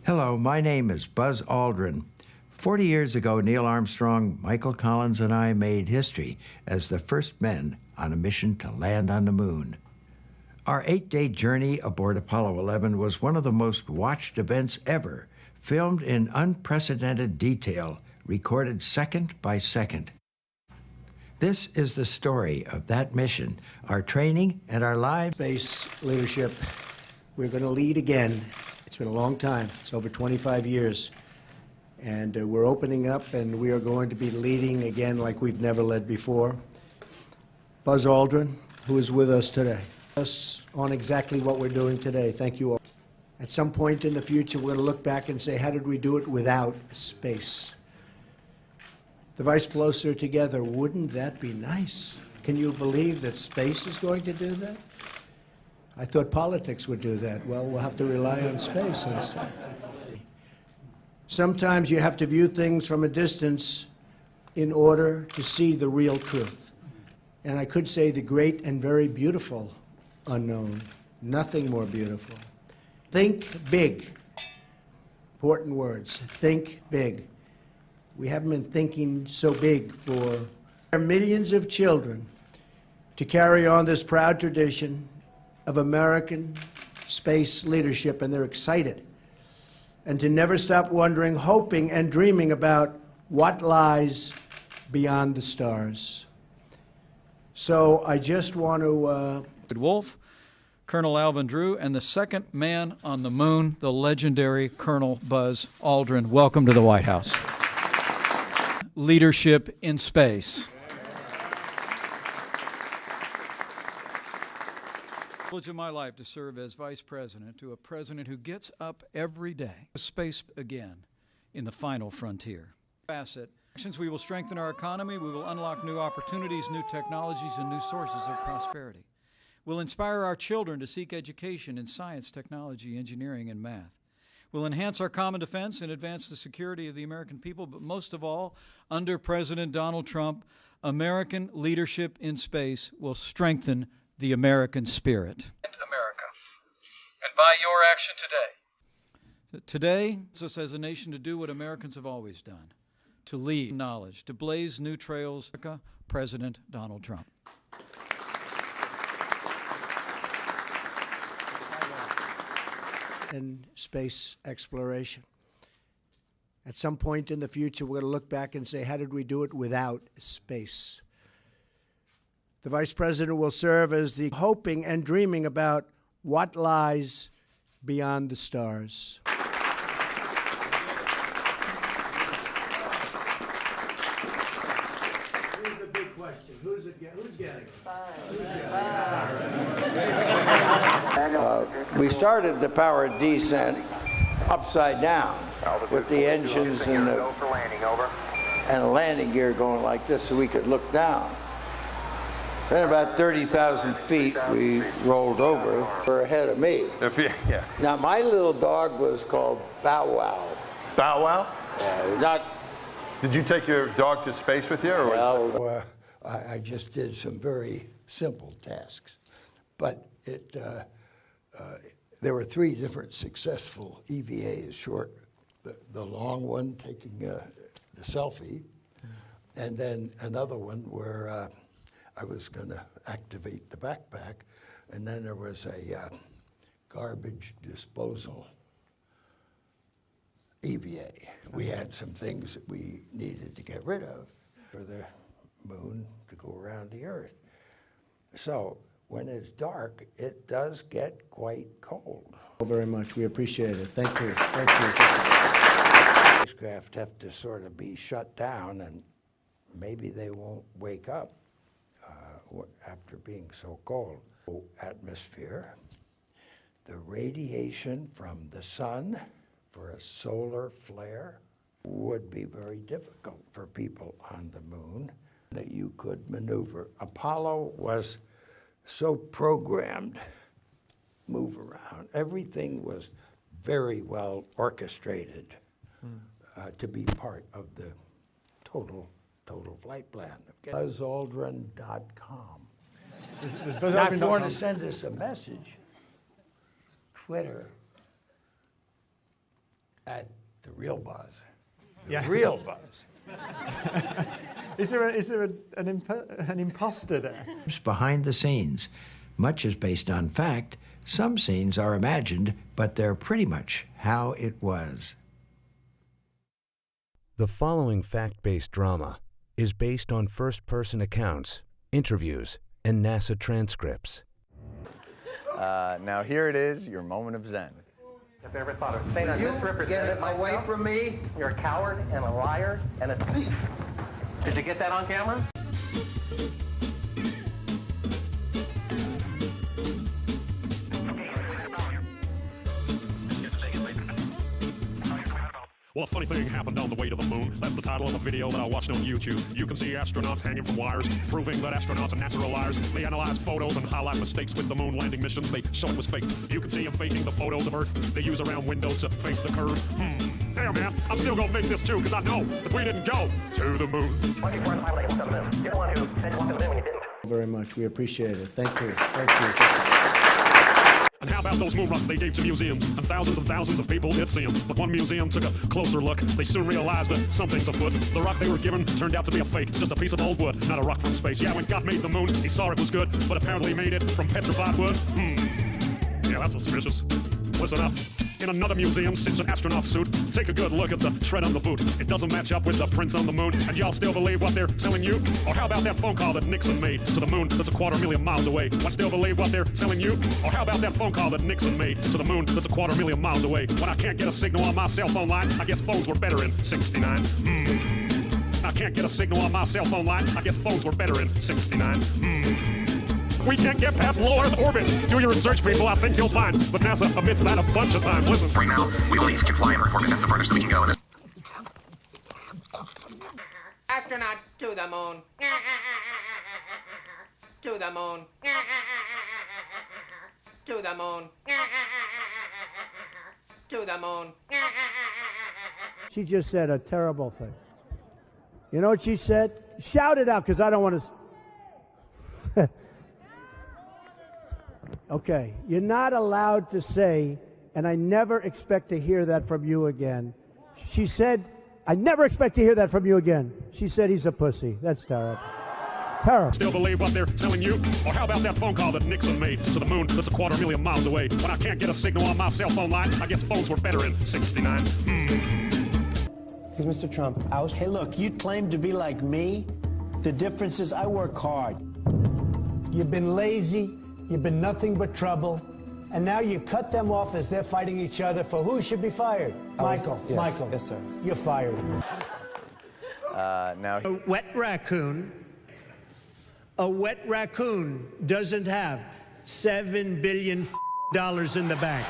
Hello, my name is Buzz Aldrin. 40 years ago, Neil Armstrong, Michael Collins, and I made history as the first men on a mission to land on the moon. Our 8-day journey aboard Apollo 11 was one of the most watched events ever, filmed in unprecedented detail, recorded second by second. This is the story of that mission, our training, and our lives. Space leadership. We're going to lead again. It's been a long time. It's over 25 years. And we're opening up, and we are going to be leading again like we've never led before. Buzz Aldrin, who is with us today. Us on exactly what we're doing today. Thank you all. At some point in the future, we're going to look back and say, how did we do it without space? The vice closer together. Wouldn't that be nice? Can you believe that space is going to do that? I thought politics would do that. Well, we'll have to rely on space instead. Sometimes you have to view things from a distance in order to see the real truth. And I could say the great and very beautiful unknown. Nothing more beautiful. Think big. Important words. Think big. We haven't been thinking so big for millions of children to carry on this proud tradition of American space leadership, and they're excited. And to never stop wondering, hoping, and dreaming about what lies beyond the stars. So I just want to... Wolf, Colonel Alvin Drew, and the second man on the moon, the legendary Colonel Buzz Aldrin. Welcome to the White House. Leadership in space. Privilege of my life to serve as vice president to a president who gets up every day. Space again in the final frontier. Facet. Since we will strengthen our economy, we will unlock new opportunities, new technologies, and new sources of prosperity. We'll inspire our children to seek education in science, technology, engineering, and math. We'll enhance our common defense and advance the security of the American people, but most of all, under President Donald Trump, American leadership in space will strengthen the American spirit. America. And by your action today, us as a nation to do what Americans have always done, to lead knowledge, to blaze new trails. President Donald Trump. And space exploration. At some point in the future, we're going to look back and say, how did we do it without space? The vice president will serve as the hoping and dreaming about what lies beyond the stars. Here's the big question. Who's getting it? We started the powered descent upside down with the engines and the landing gear going like this so we could look down. Then about 30,000 feet we rolled over. Were ahead of me. Yeah. Now my little dog was called Bow Wow. Bow Wow? Not. Did you take your dog to space with you? Or Well, I just did some very simple tasks, but there were 3 different successful EVAs, short, the long one taking the selfie, and then another one where I was going to activate the backpack, and then there was a garbage disposal EVA. We had some things that we needed to get rid of for the moon to go around the Earth. So when it's dark, it does get quite cold. Very much. We appreciate it. Thank you. Thank you. Spacecraft have to sort of be shut down, and maybe they won't wake up after being so cold. Atmosphere, the radiation from the sun for a solar flare would be very difficult for people on the moon that you could maneuver. Apollo was so programmed, move around. Everything was very well orchestrated to be part of the total flight plan. BuzzAldrin.com. Now, if you want to send us a message, Twitter At the real buzz. The Yeah. real buzz. Is there an imposter there? Behind the scenes. Much is based on fact. Some scenes are imagined, but they're pretty much how it was. The following fact-based drama is based on first-person accounts, interviews, and NASA transcripts. Now here it is, your moment of zen. If I ever thought of saying I misrepresented myself, away from me. You're a coward and a liar and a thief. Did you get that on camera? Well, a funny thing happened on the way to the moon. That's the title of a video that I watched on YouTube. You can see astronauts hanging from wires, proving that astronauts are natural liars. They analyze photos and highlight mistakes with the moon landing missions. They show it was fake. You can see them faking the photos of Earth. They use a round window to fake the curve. Hey, man, I'm still gonna make this too, because I know that we didn't go to the moon. 24 and 5 seconds to the moon. You're the one who said you wanted to the moon when you didn't. Very much. We appreciate it. Thank you. Thank you. And how about those moon rocks they gave to museums? And thousands of people did see them. But one museum took a closer look. They soon realized that something's afoot. The rock they were given turned out to be a fake. Just a piece of old wood, not a rock from space. Yeah, when God made the moon, he saw it was good, but apparently made it from petrified wood. Yeah, that's suspicious. Listen up. In another museum sits an astronaut suit. Take a good look at the tread on the boot. It doesn't match up with the prints on the moon. And y'all still believe what they're telling you? Or how about that phone call that Nixon made to the moon that's 250,000 miles away? I still believe what they're telling you? Or how about that phone call that Nixon made to the moon that's 250,000 miles away? When I can't get a signal on my cell phone line, I guess phones were better in '69. I can't get a signal on my cell phone line, I guess phones were better in '69. We can't get past low Earth orbit. Do your research, people. I think you'll find. But NASA admits that a bunch of times. Listen. Right now, we only can fly in Earth orbit. That's the furthest we can go. Astronauts to the moon. To the moon. To the moon. To the moon. She just said a terrible thing. You know what she said? Shout it out, because I don't want to. Okay, you're not allowed to say, and I never expect to hear that from you again. She said, I never expect to hear that from you again. She said he's a pussy. That's terrible. Terrible. Still believe what they're telling you? Or how about that phone call that Nixon made to the moon that's 250,000 miles away? When I can't get a signal on my cell phone line, I guess phones were better in '69. Because Mr. Trump, hey, look, you claim to be like me. The difference is I work hard. You've been lazy. You've been nothing but trouble. And now you cut them off as they're fighting each other for who should be fired. Michael, yes, Michael. yes, sir. You're fired. Now, A wet raccoon doesn't have $7 billion in the bank.